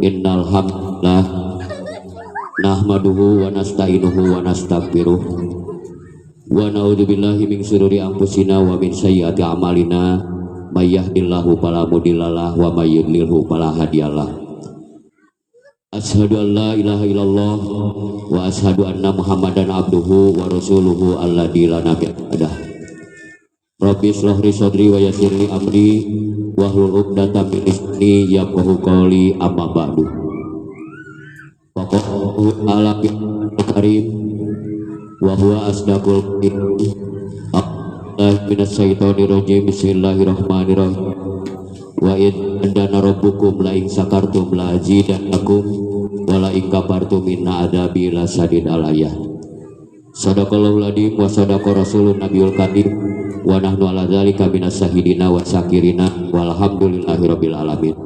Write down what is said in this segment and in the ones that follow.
Innal hamdalillah nahmaduhu wa nasta'inuhu wa nastaghfiruh wa na'udzubillahi min syururi anfusina wa min sayyiati a'malina may yahdihillahu fala mudhillalah wa may yudlilhu fala hadiyalah. Asyhadu an la ilaha illallah wa asyhadu anna Muhammadan abduhu wa rasuluhu alladzi la nabiyya ba'dah. Rabbi shrah li sadri wa yassir li amri wahlul 'uqdatam min lisani yafqahu qawli amma ba'du. Waqahu ala karim wa huwa asdaqul qil. Minasyaitonir rajim. Bismillahirrahmanirrahim. Wa idana rabbukum la in sakartum la azidannakum wa la in kafartum inna adabi lasadid alayah. Shadaqallahul adzim wa shadaqa rasulun nabiyul karim wa nahnu ala dzalika minas syahidina wa syakirina walhamdulillahirabbil alamin.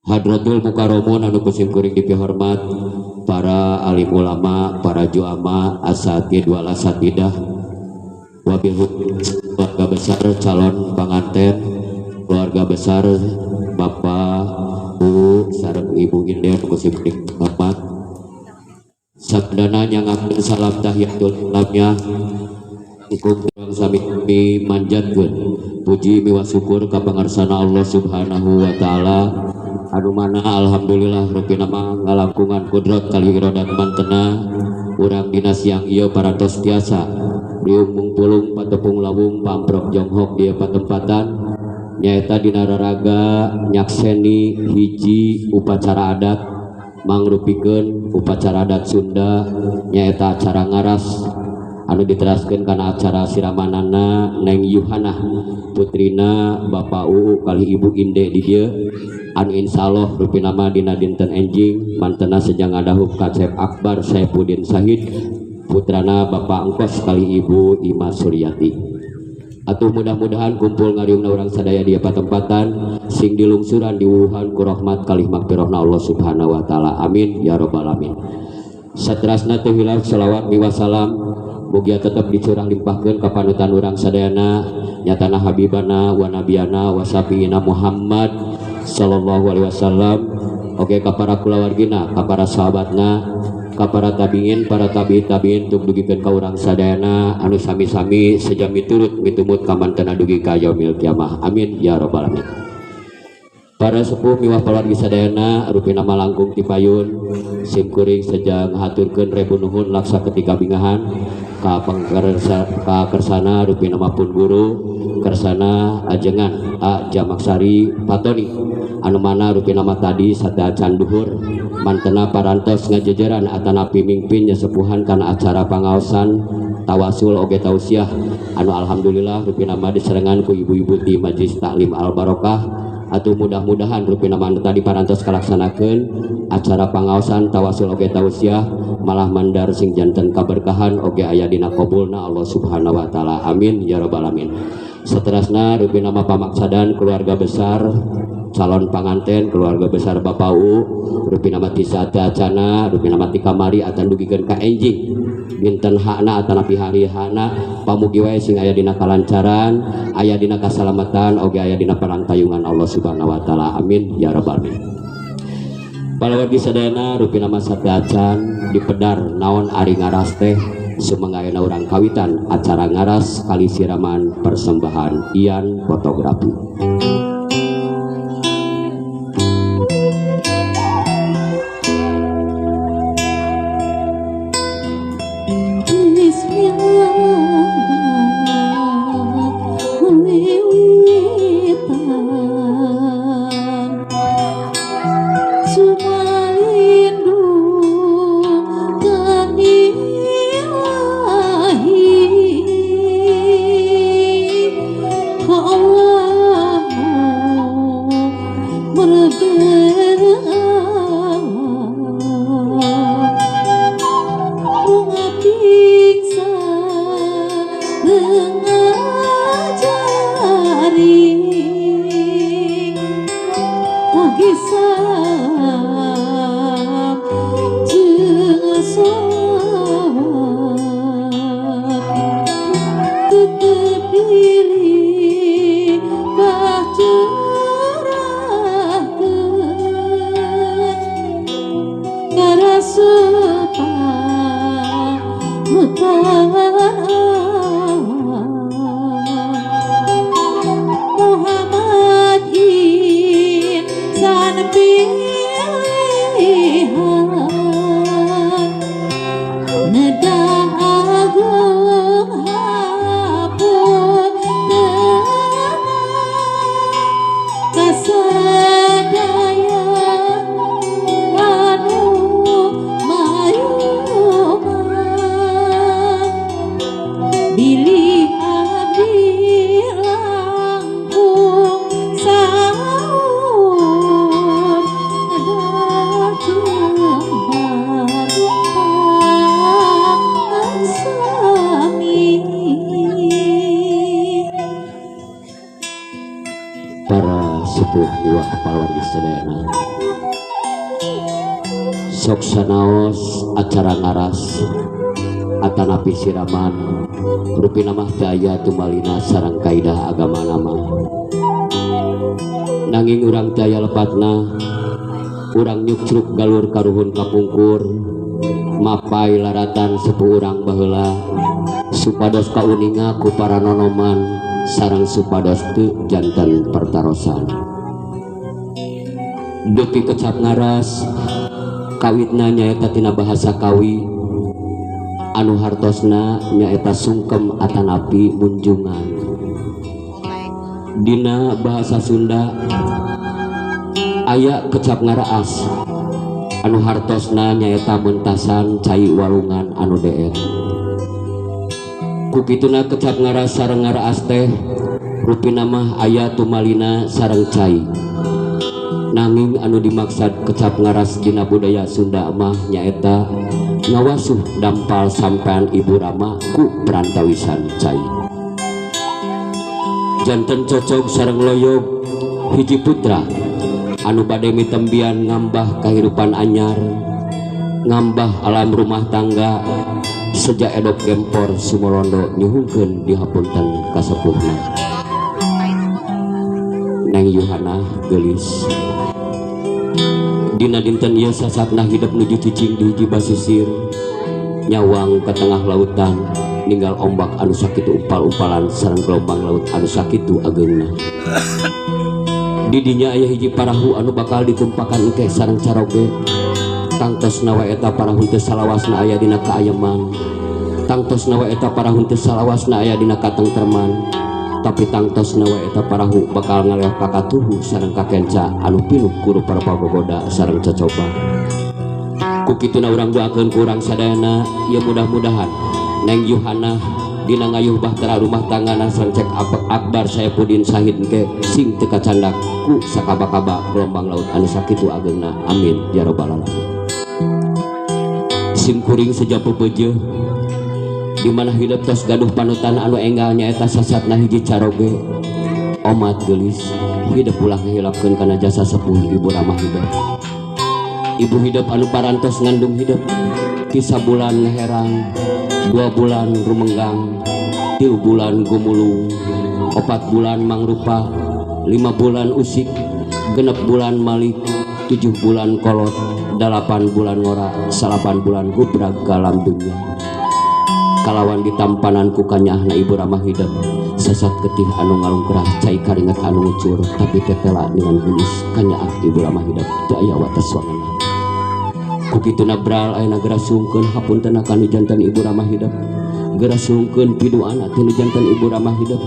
Hadratul mukarramun anu kusim kuring dipihormat para alim ulama, para juama, asatid wal asatidah, wabil keluarga besar calon pengantin, keluarga besar Bapak, Bu, sareng Ibu Inde kusim kuring hormat. Sabdana nyangakeun salam tahiyatul islamnya hukum sami manjatkeun puji miwa syukur ka pangarsana Allah Subhanahu wa taala anu mana alhamdulillah rupi nama ngalangkungan kudrat kali irodat mantena urang dina siang ieu parantos tiasa riung mungpulung patepung lawung pamprok jonghok dia patempatan nyaeta dina raraga nyakseni hiji upacara adat mangrupikeun upacara adat Sunda nyaeta acara ngaras anu diteraskeun kana acara siramanana Neng Yuhana putrina Bapak Uu kali Ibu Inde di dieu anu insyaallah rupi nama dina dinten enjing mantena sejang ngadahuk Kacep Akbar Saifuddin Sahid putrana Bapak Engkos kali Ibu Ima Suryati. Atuh mudah-mudahan kumpul ngariungna urang sadaya di patempatan sing dilungsuran diwuhan ku rahmat kalih magfirahna Allah Subhanahu wa taala. Amin ya rabbal alamin. Saterasna teu hilaf selawat miwa salam mugia tetep dicurang limpahkeun ka panutan urang sadayana nyatana habibana wa nabiyana wa syafiina Muhammad sallallahu alaihi wasallam. Oke ka para kulawargina, ka para sahabatna, ka para tabiin, para tabiin tuk dugikeun ka urang sadayana anu sami-sami sejami turut mitumut ka mantena dugi ka yaumil kiamah. Amin ya rabbal alamin. Para sepuh miwah pawargi sadayana rupi nama langkung ti payun sim kuring sejang haturkeun rebu nuhun laksa ketika bingahan ka kersana rupi nama pun guru kersana ajengan A Jamaksari Patoni anu mana rupi nama tadi sada acan duhur mantena parantos ngajejeran atana pimingpin nyesepuhan kana acara pangaosan tawasul oge tausiah anu alhamdulillah rupi nama diserengan ku ibu-ibu di Majelis Taklim Al Barokah. Atuh mudah-mudahan rupi nama tadi parantos kalaksanakeun acara pangaosan tawasul oge tausiah malah mandar sing janten kaberkahan oge aya dina qabulna Allah Subhanahu wa taala. Amin ya rabbal alamin. Saterasna rupi nama pamaksadan keluarga besar calon panganten keluarga besar Bapak U rupi nama ti acana rupi nama ti kamari atan dugikeun ka enjing dinten hakna atanapi hari hakna pamugi wae sing aya dina kalancaran aya dina kasalamatan oge aya dina parantayungan Allah Subhanahu wa taala. Amin ya rabbal alamin. Palawargi sadayana rupi nama acan dipedar naon ari ngaras teh sumanggaeuna urang kawitan acara ngaras kali siraman persembahan Ian Fotografi. Allah Muhammad insan pilihan nedah agung hapun kasadaya anu mayuman bilih abdi langkung sahur ada jembar sami. Para sepuh dua pawargi sedayana sok sanaos acara ngaras atanapi siraman rupi namah daya tumalina sareng kaidah agama nama nanging urang daya lepatna urang nyukcruk galur karuhun kapungkur mapai laratan sepuh urang baheula supados kauninga ku para nonoman sareng supados teu janten pertarosan dupi kecap ngaras kawitna nyaeta tina bahasa kawi anu hartosna nyaeta sungkem atanapi munjungan dina bahasa Sunda aya kecap ngaraas anu hartosna nyaeta mentasan cai walungan anu deet kukituna kecap ngaras sareng ngaraas teh rupina mah aya tumalina sareng cai nanging anu dimaksud kecap ngaras dina budaya Sunda mah nyaeta ngawasuh dampal sampean Ibu Rama ku perantawisan cai janten cocok sareng loyog hiji putra anu bade mitembian ngambah kahirupan anyar ngambah alam rumah tangga sejak edok gempor sumorondo nyuhungkeun dihapunten kasepuhna Neng Yuhana gelis dina dinten ieu sasatna hidup nuju cicing di hiji basisir nyawang ke tengah lautan ninggal ombak anu sakitu upal-upalan sareng gelombang laut anu sakitu ageungna di dinya aya hiji parahu anu bakal ditumpakan engke sareng caroge tangtosna wae eta parahu teu salawasna aya dina kaayeman tangtosna wae eta parahu teu salawasna aya dina katengtreman tapi tangtosna wae eta parahu bakal ngaleok ka katuhu sareng kakenca anu pinuh ku rupa pagogoda sareng cocoba kukituna urang doakeun ku urang sadayana ieu mudah-mudahan Neng Yuhana dina ngayuh bahtera rumah tanggana sareng cek Akbar Saifuddin Syahid ke sing teu kacandak ku sakaba-kaba gelombang laut anu sakitu ageungna amin ya rabbal alamin sim kuring sejapu beujeuh di mana hidup tos gaduh panutan anu enggal nyaeta sasatna hiji caroge omat gelis hidup ulah ngahilapkeun kana jasa sepuh Ibu Rama hidup ibu hidup anu parantos ngandung hidup kisah bulan ngeherang 2 bulan rumenggang 3 bulan gumulung 4 bulan mangrupa 5 bulan usik 6 bulan malik 7 bulan kolot 8 bulan ngora 8 bulan gubrag kalam dunia kalawan ditampanan ku kanyahna Ibu Rama hidup sesat getih anu ngalungkrah cai karinget anu ngucur tapi tetela dengan gelis kanyaah Ibu Rama hidup teu aya wates wanana kukituna bral ayeuna geura sungkeun hapunten kana janten Ibu Rama hidup geura sungkeun piduana tina janten Ibu Rama hidup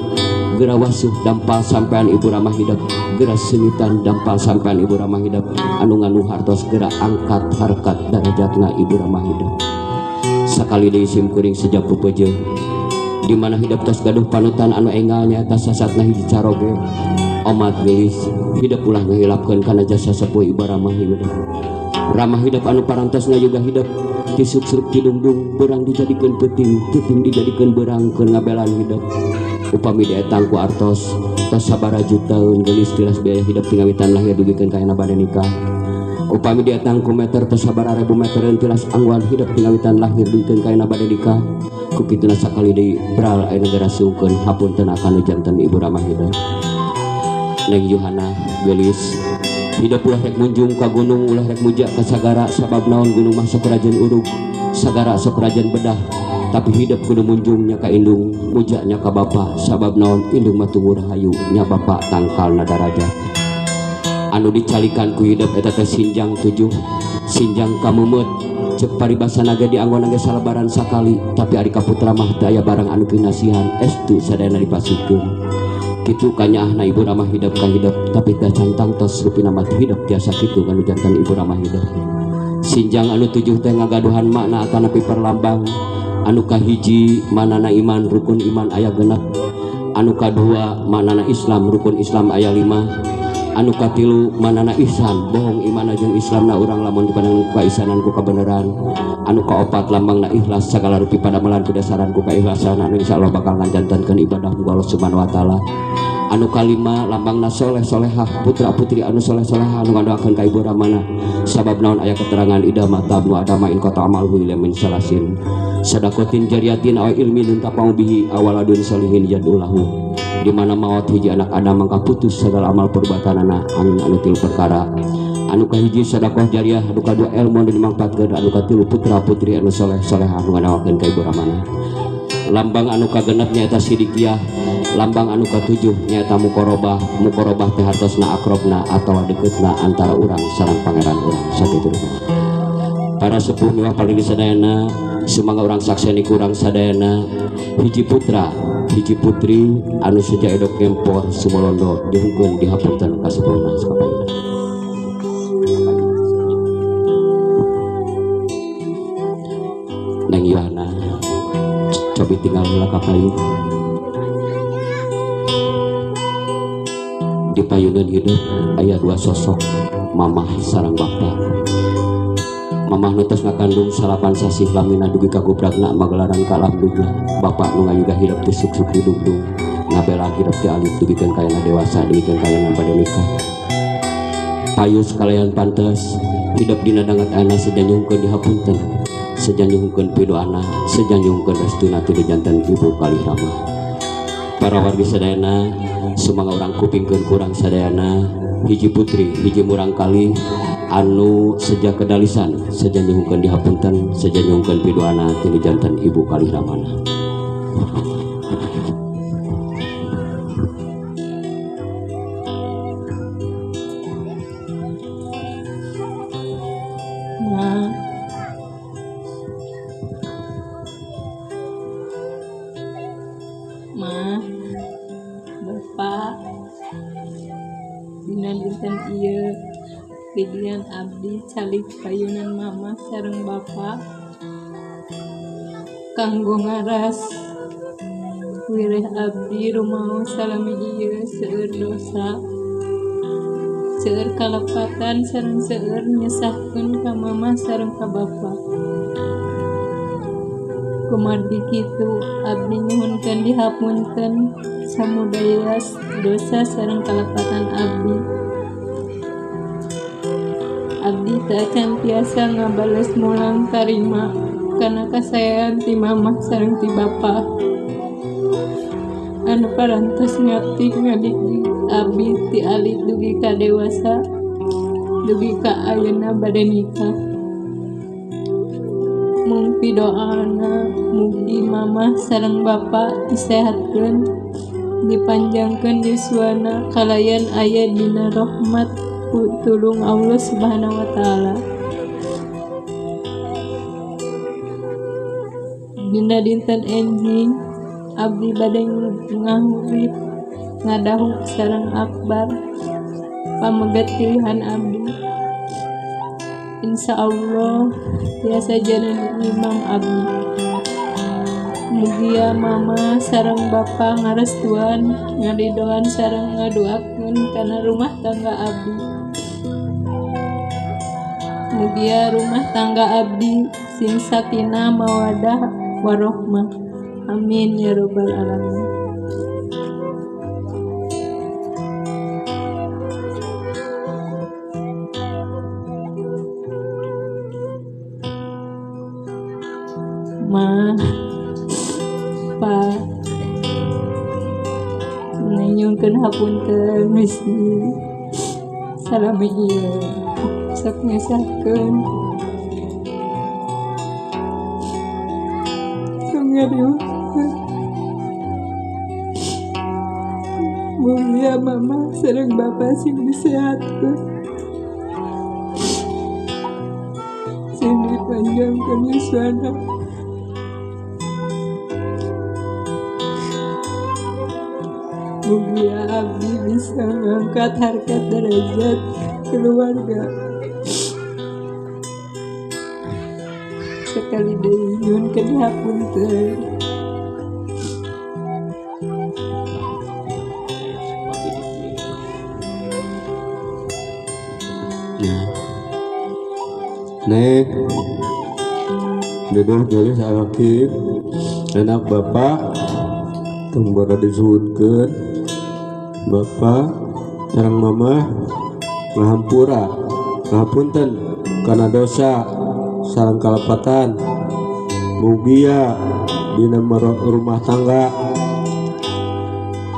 geura wasuh dampal sampean Ibu Rama hidup geura senitan dampal sampean Ibu Rama hidup anu nganu hartos geura angkat harkat darajatna Ibu Rama hidup sakali deui sim kuring sejak pupeujeuh di mana hidup tos gaduh panutan anu enggal nyaeta sasatna hiji caroge omat gelis hidup ulah ngahilapkeun kana jasa sepuh Ibu Rama hidup Rama hidup anu parantos juga hidup tisuk-suk tidungdung berang dijadikeun peuting peuting dijadikeun berang keun ngabelan hidup upami dietang ku artos tos sabaraha taun gelis tilas biaya hidup tingawitan lahir dugikeun ka ayeuna bade nikah upami dietang ku meter tos sabaraha ribu metereun tilas angguan hidup tingawitan lahir dugikeun ka ayeuna bade nikah kukituna sakali deui bral ayeuna geura sungkeun hapunten akan janten Ibu Rama hidup Neng Yuhana gelis hidup ulah rek munjung ka gunung ulah rek muja ka sagara sabab naon gunung mah sok rajan urug sagara sok rajan bedah tapi hidup kudu munjungnya ka indung mujanya ka bapa sabab naon indung mah tunggu rahayu nya bapa tangkalna darajat anu dicalikan ku hidup eta teh sinjang 7 sinjang kamumeut cek paribasana ge dianggon ge salabaran sakali tapi ari kaputra mah teu aya barang anu kinasihan estu sadayana dipasikeun kitu kanyaahna ibu ramah hidup ka hidup tapi teh cantang tos rupina mah hidup tiasa kitu kanu jantan ibu ramah hidup sinjang anu 7 teh ngagaduhan makna atanapi perlambang anu kahiji manana iman rukun iman aya genep anu kadua manana Islam rukun Islam aya 5 anu katilu manana ihsan bohong iman jeung Islamna urang lamun dipandang kaisanan ku kabeneran anu kaopat lambangna ikhlas sagala rupi padamelan kudasaran ku kaikhlasan anu insyaallah bakal nganjantankeun ibadah ku Allah Subhanahu wa taala anu kalima lambangna soleh solehah putra putri anu soleh solehah anu ngadoakeun ka ibu ramana sabab naon aya keterangan idama tabnu adama in qata amalhu ila min salasin sadaqatin jariyatin aw ilmin tafa'u bihi awaladun solihin yadullahu di mana maut hiji anak Adam mangka putus segala amal perbuatanana anu tilu perkara anu kahiji sedekah jariah anu kadua ilmu anu dimangpaatkeun anu katilu putra putri anu soleh soleh anu ngadawakeun ka ibu ramana lambang anu kagenep nyaeta sidikiyah lambang anu katujuh nyaeta mukorobah mukorobah teh hartosna akrobna atawa deketna antara urang sareng pangeran urang sakitu para sepuh miwah paling sadayana sumangga urang sakseni kurang sadayana hiji putra hiji putri anu seja edok kempor sumolondo dihungkeun dihapunten ka sepulna sakapayuna neng Yohana cobi tinggal heula ka payung di payungan hidup aya 2 sosok mamah sareng bapa mamah nutus ngakandung salapan sasih lamina dugi ka gubrakna magelaran ka alam dunya bapa nu ngayuga hidup teh suk-suk hidung-dung ngabela hidup teh alit dugikeun kayana dewasa dugikeun kayana bade nikah payu sekalian pantes hidup dina dangat ana sejanjungkeun dihapunten sejanjungkeun pidoana sejanjungkeun restuna ti janten ibu kalihama para wargi sadayana sumangga urang kupingkeun kurang sadayana hiji putri hiji murang kali anu sejak kedalisan sejanjungkeun dihapunten sejanjungkeun pidoana ti janten ibu kaliramana Ma, Bapak, dina dinten ieu pidian abdi calik payunan mama sareng Bapak kanggo ngaras wireh abdi rumaos salami ieu seueur dosa seueur kalepatan sareng seueur nyesahkeun ka mama sareng ka Bapak kumardi kitu abdi nyuhunkeun dihapunten samudaya dosa sareng kalepatan abdi abdi teu acan tiasa ngabales mulang tarima kana kasayan ti mamah sareng ti bapa anu parantos ngabdi ngadik abdi ti alit dugi ka dewasa dugi ka ayeuna bade nikah mung pidoana mugi mamah sareng bapa disehatkeun dipanjangkeun yuswana kalayan aya dina rahmat tulung Allah Subhanahu wa taala dina dinten enjing abdi bade ngahurip ngadahuk sareng akbar pamegat pilihan abdi insya Allah tiasa jalan imam abdi mugia mama sareng bapa ngarestuan ngadidoan sareng ngadoakeun kana rumah tangga abdi mugia rumah tangga abdi sing sakinah mawadah warohmah amin ya rabbal alamin Ma, Pa, nyuhunkeun hapunten misi salami ieu sok ngesahkeun sungarius mulia mama sareng bapa sing disehatkeun sing dipanjangkeun yuswana mulia abdi bisa mengangkat harkat derajat keluarga sekali deui nyuhun kehapunten. Nek duduk jadi sakit enak bapak tembara disuhutkeun bapak sareng mama ngahampura ngapunten kana dosa sareng kalepatan mugia dina rumah tangga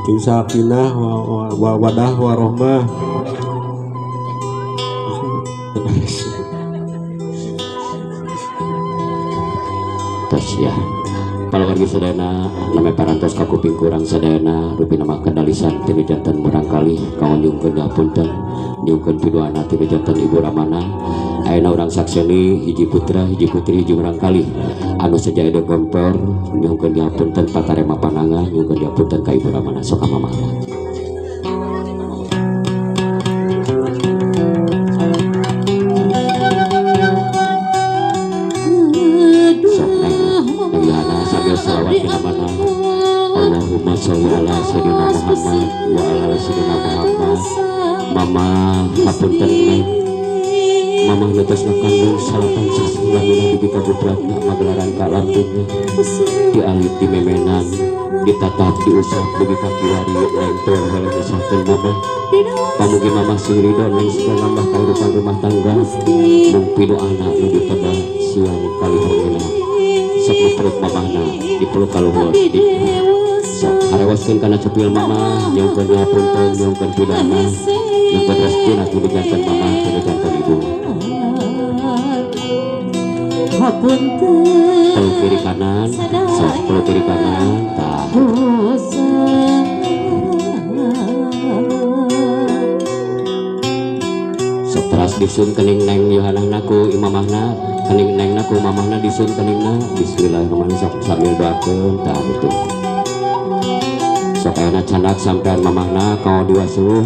king sakinah wa wadah warohmah. Ya, paluargi sadayana name parantos ka kuping kurang sadayana rupi nama kendalisan tinu janten barangkali kaunjungkeun hapunten nyungkeun piduana tinu janten Ibu Ramana ayeuna urang sakseni hiji putra hiji putri hiji barangkali anu saja ede kompor nyungkeun hapunten patarema pananga nyungkeun hapunten ka Ibu Ramana sok mamana. Allahumma sholli ala sayyidina Muhammad wa ala sayyidina Muhammad. Mama hapunten neng mama netes ngakandung salatan sasila mina di kabupratna magelaran ka lambungna dialit di memenan ditatap diusap dugi kaki wari lempel helem disahkeun mama pamugi mama sing ridho neng sing nambah kahirupan rumah tangga mung pidu anak nu diteda siang kali horena sok perut mamahna dipeluk kaluhur sok arewaskeun kana cepil mama nyongkeun hapunten nyongkeun pidana nyongkeun restuna tinu janten mama tinu janten ibu hapunten peluk kiri kanan sok peluk kiri kanan tah sok teras disun kening neng yohanahnaku imamahna kening neng naku mamahna disun keningna bismillahirrahmanirrahim sok sambil doakeun tah itu sok ayeuna candak sampean mamahna kau diwasuh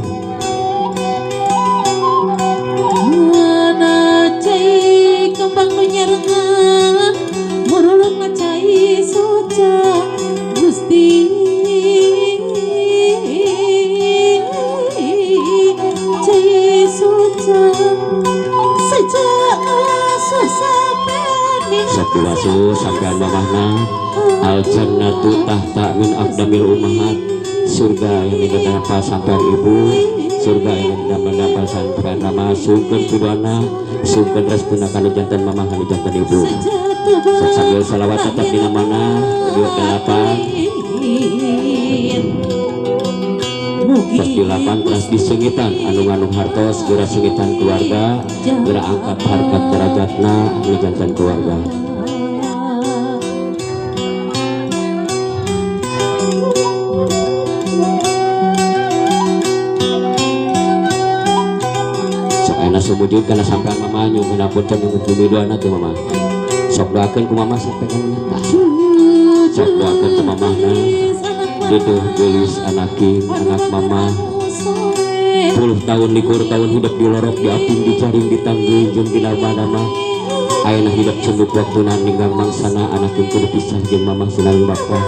mana cai kembang nu nyerengan murulung ngacai soca Gusti cai soca sejak susah sok diwasuh sampean mamahna al jannatu tahta min aqdamil ummahat surga yang didapat sampean ibu surga yang didapat sampean mama sungkeun pidana sungkeun restuna kana janten mama kana janten ibu sok sambil salawat tetap dina mana dieu delapan pas dilapan pas disengitan anu hartos geura sengitan keluarga geura angkat harkat derajatna di janten keluarga. Sumujud karena sampean mama nyumun hapunten nyumun pidoana teh mama sok doakeun ku mama sampaikan sok doakeun ku mamahna diduh gelis anaking anak mama 10 tahun likur tahun hidup di lorok di aping di jaring di tanggeuing jeung dina madama ayeuna hidup cenduk waktuna ninggang mangsana anak kudu pisah jeung mama sinalung bapa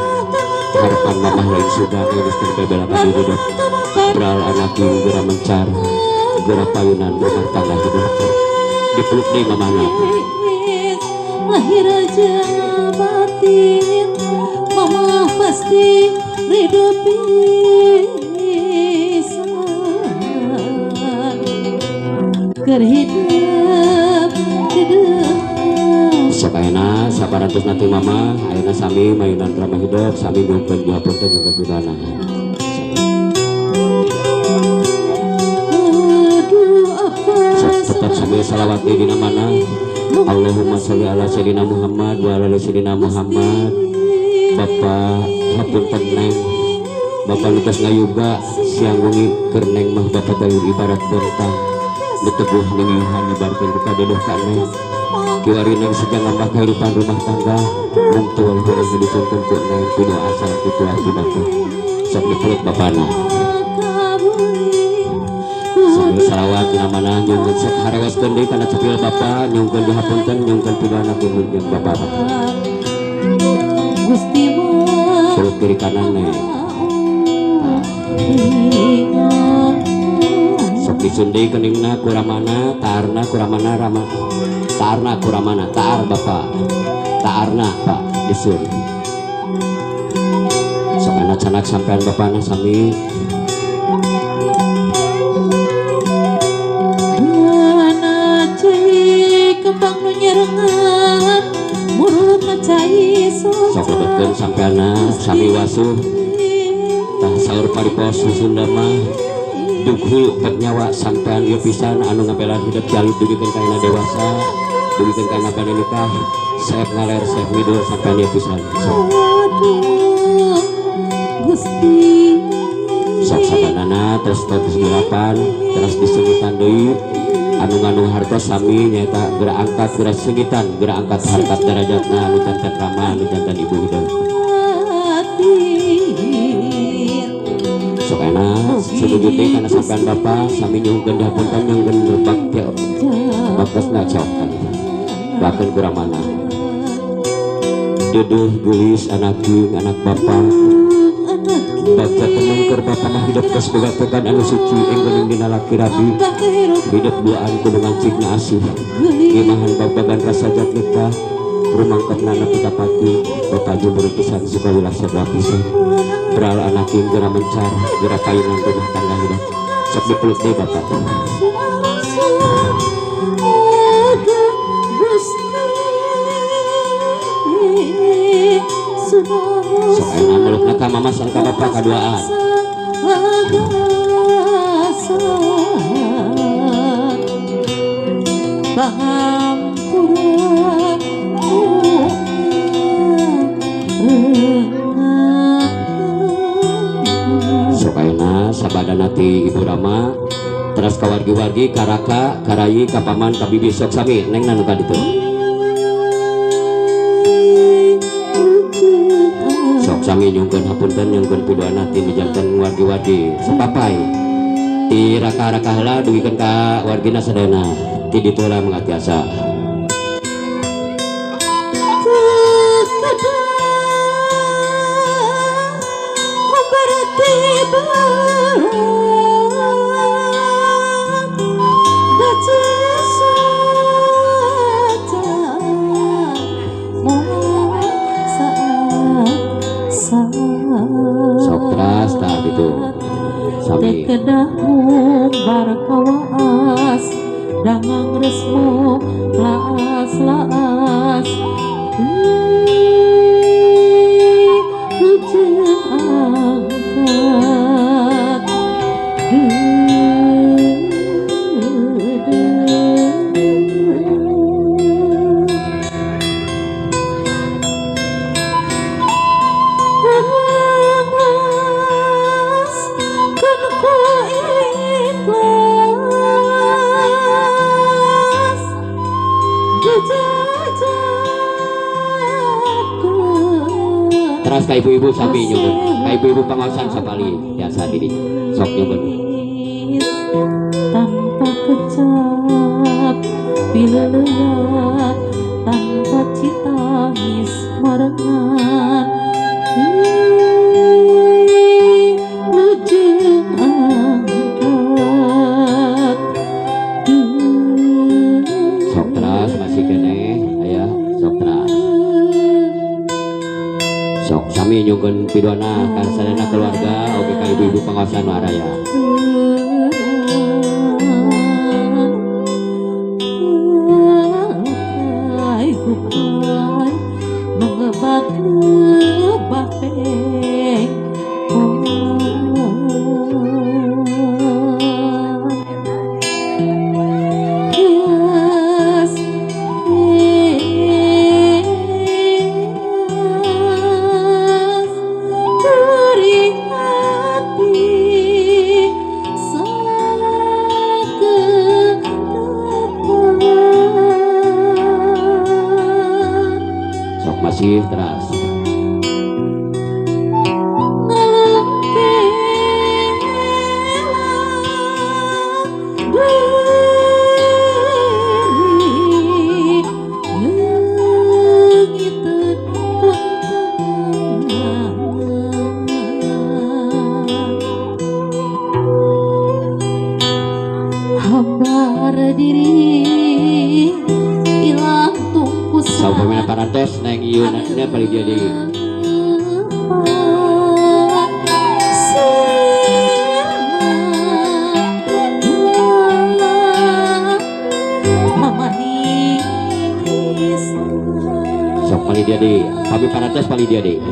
harapan mama lain sudah geus terbebelakan di hidup beral anak geura mencar geura payunan rumah tangga hidup dipeluk deui mamana lahir aja batin mama pasti ridho pisan keur hidup sok ayeuna saparantos nanti mama ayeuna sami mayunan ramah hidup sami nyumpun dihapunten jeung pidana tetap sambil salawat di dina mana. Allahumma sholli ala sayyidina Muhammad wa ala sayyidina Muhammad. Bapak hapunten neng, Bapak nutas ngayuga siang wengi keur neng mah Bapak teu ibarat bentang diteguh nengihan nyebarkeun ka dedoh ka neng. Kiwari neng sejak ngambah kehidupan rumah tangga muntul harus dituntun ku neng punya asal itu hati Bapak. Sok dipeluk Bapana sambil salawat namana nyungkeun sok harewaskeun deui kana cepil Bapak, nyungkeun dihapunten nyungkeun pidana tuluy jeung Bapak. Gusti Peluk kiri kanan neng. Sok disundi keningna kuramana taarna kuramana rama taarna kuramana taar Bapak taarna Pak disun sok anak canak sampean Bapana sami kembang nu nyerengan muruna cai sok lebetkeun sampeana sami wasuh tah saur paripos Sunda mah dug hulu ket nyawa sampean ieu pisan anu ngabelan hidup jalid dugikeun ka ayeuna dewasa dugikeun ka ayeuna bade nikah saep ngaler saep ngidul sampean ieu pisan Gusti sok sabanana terus dirapan terus disungitan deui anu nganu harta sami nyaeta geura angkat geura sungitan geura angkat harkat derajatna anu janten rama anu janten ibu hideung sok enak sujud teh kana sampean Bapak sami nyungkeun dihapunten nyungkeun berbakti bakasna cokan bakeun kuramana duduh geulis anak jeung anak Bapak baca teman keur Bapak mah hidup geus boga tekan anu suci enggeun dina laki rabi hidup duaan kudu ngancigna asih imahan babagan rasa jat nikah rumangkepna nepi ka pati Bapak jemur pisan suka wilasa dua pisan beral anak yang geura mencar geura kayunan rumah tangga hidup sok dipeluk deui Bapak sok enak melukna ka mama sang ka Bapak kaduaan sok ayeuna sabadana ti Ibu Rama terus ka wargi-wargi karaka karayi ka paman ka bibi sok sami neng nanu ka ditu sok sami nyungkeun hapunten nyungkeun pidana ti janten wargi-wargi sapapai ti raka-raka heula dugikeun ka wargina sadayana ti ditu heula mangatiasa sok teras tah gitu sami kedahu barkawas dangang resmo laas rujeng angkat teras ka ibu-ibu sami nyungkeun ka ibu-ibu pangaosan sapali biasa diri sok nyungkeun tanpa kecap pilelehat tanpa citangis merengan ujung angkat sok teras masih kene aya sok teras sok sami nyungkeun pidana ka sadayana keluarga oge ka ibu-ibu pangaosan waraya bukan mengebak-ngebak peng masih teras. Diri ilang tungku Sampamina parantos neng ieu na paling dia deui. Sok paling dia deui. Pami parantos paling dia deui.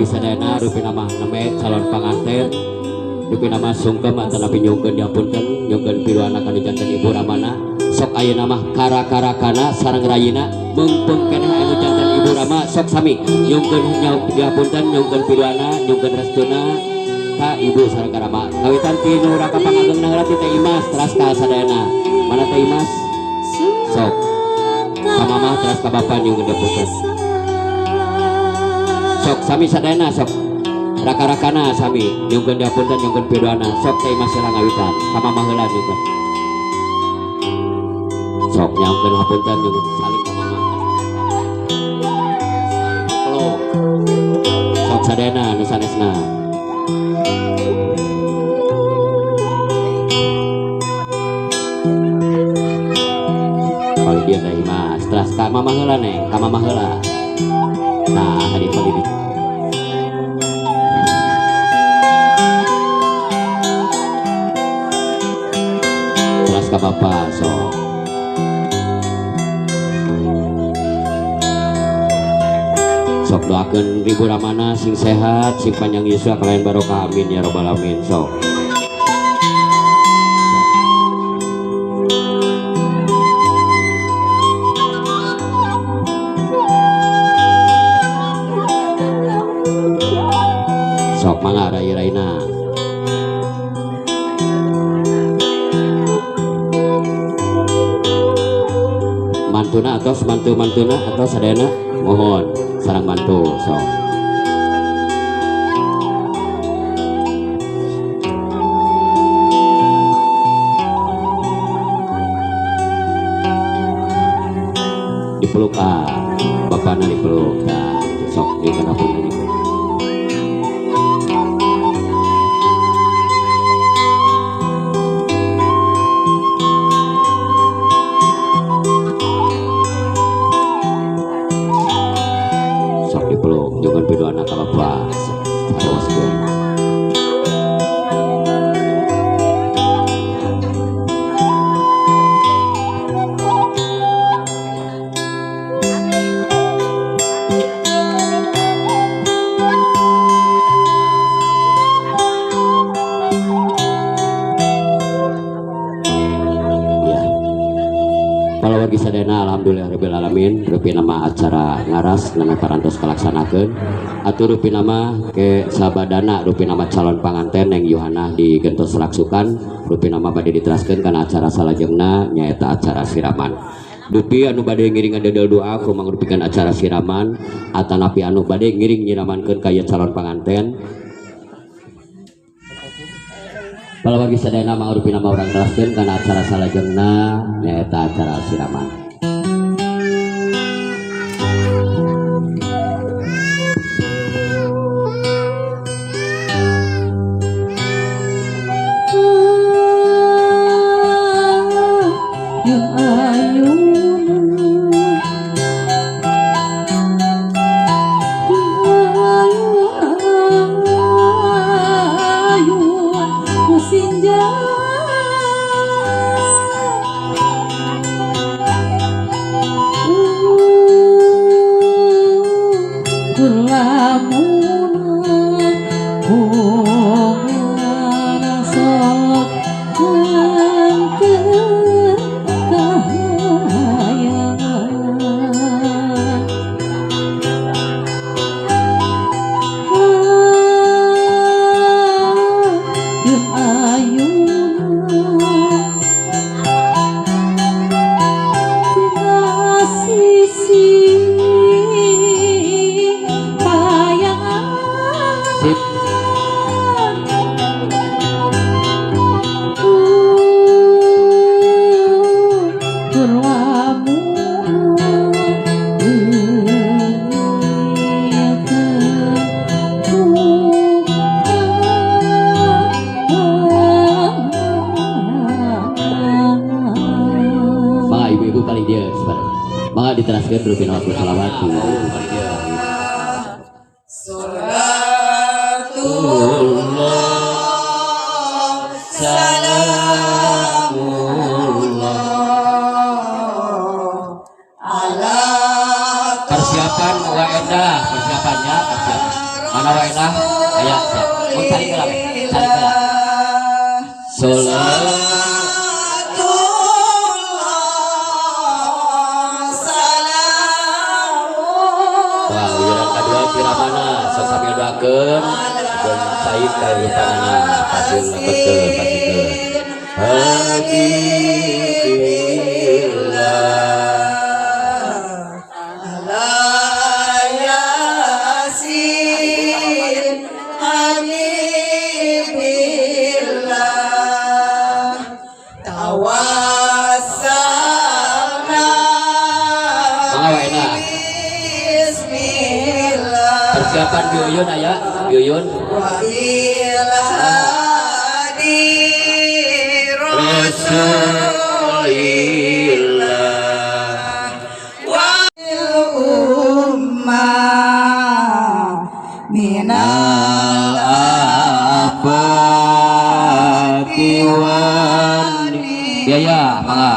Sadayana rupi nama neme calon pengantin rupi nama sungkem atau nabi nyungkeun diampunkeun nyungkeun pilu anak anu janten ibu ramana sok aya nama kara-karakana sareng rayina mumpung keneh anu janten ibu rama sok sami nyungkeun diampunkeun nyungkeun pilu anak nyungkeun restuna ka ibu sareng rama kawitan ti nu raka pangageng nang rati teh Imas teras ka sadayana mana teh Imas sok ka mama teras ka bapa nyungkeun diampunkeun sok sami sadayana sok raka-rakana sami nyungkeun diapunten nyungkeun pidoana sok teh Mas Sela ngawitan ka mama heula nyungkeun sok nyangkeun hapunten nyungkeun saling ka mama peluk sok sadayana nu sanesna kalau dia teh Mas teras ka mama heula neng ka mama heula. Nah, hari ini kelas ke bapak sok doakeun Ibu Ramana sing sehat sing panjang yuswa kalian barokah amin ya robbal alamin sok mangga rai-raina mantuna atau mantu-mantuna atau sadayana mohon sareng mantu sok dipeluk bapana dipeluk sok di kenapa ini jangan beda anak apa harus wargi sadayana alhamdulillah rabbil alamin rupi nama acara ngaras nama parantos kalaksanakeun atur rupi nama ke sabadana rupi nama calon panganten yang Yohana di gentos laksukan rupi nama bade diteraskeun kana acara salajengna nyaeta acara siraman dupi anu bade ngiringan dedel doa kumang rupikeun acara siraman atanapi anu bade ngiring nyiramankeun kaya calon panganten kalau bagi sadayana mangrupi nama orang teraskeun karena acara salajengna nyaeta acara siraman. rupin waktu salawatu. Persiapan waedah, persiapannya persiapan. Mana waedah? Ayo siap. Mau cari gelang, cari gelang. Wah, wiran kedua piramana, sok sambil doakeun, dan cair kehidupanana, hasil betul, betul. Hati persiapan Biyun aya Biyun Rasulillah minal afati ya mangga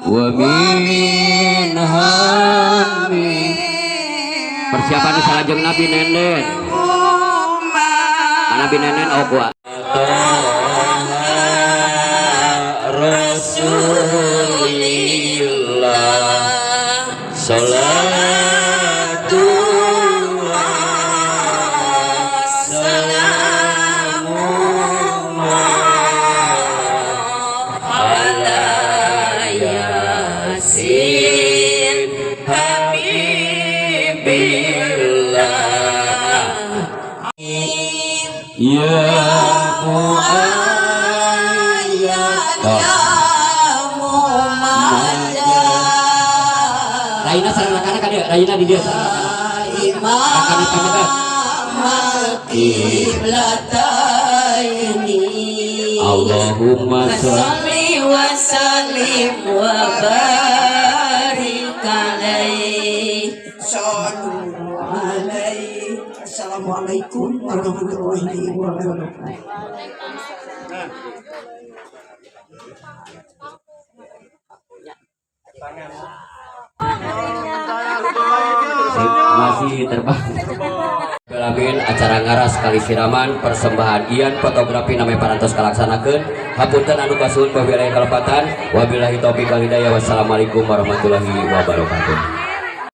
wa min hammi. Persiapan di salajeng Nabi Nenen. Nabi Nenen oh kuat. Rasulillah salatullah salamullah ala yasin ya Raina sareng anak-anak ada Raina di dia sareng anak-anak Allahumma sholli wa sallim wa barik alaihi. Assalamualaikum warahmatullahi wabarakatuh. Masih terbang. Belamin acara ngaras kali siraman persembahan Ian fotografi namanya parantos kalaksanakeun. Hapunten anu kasuhun pabilahi kalepatan. Wabillahi taufiq wal hidayah. Wassalamualaikum warahmatullahi wabarakatuh.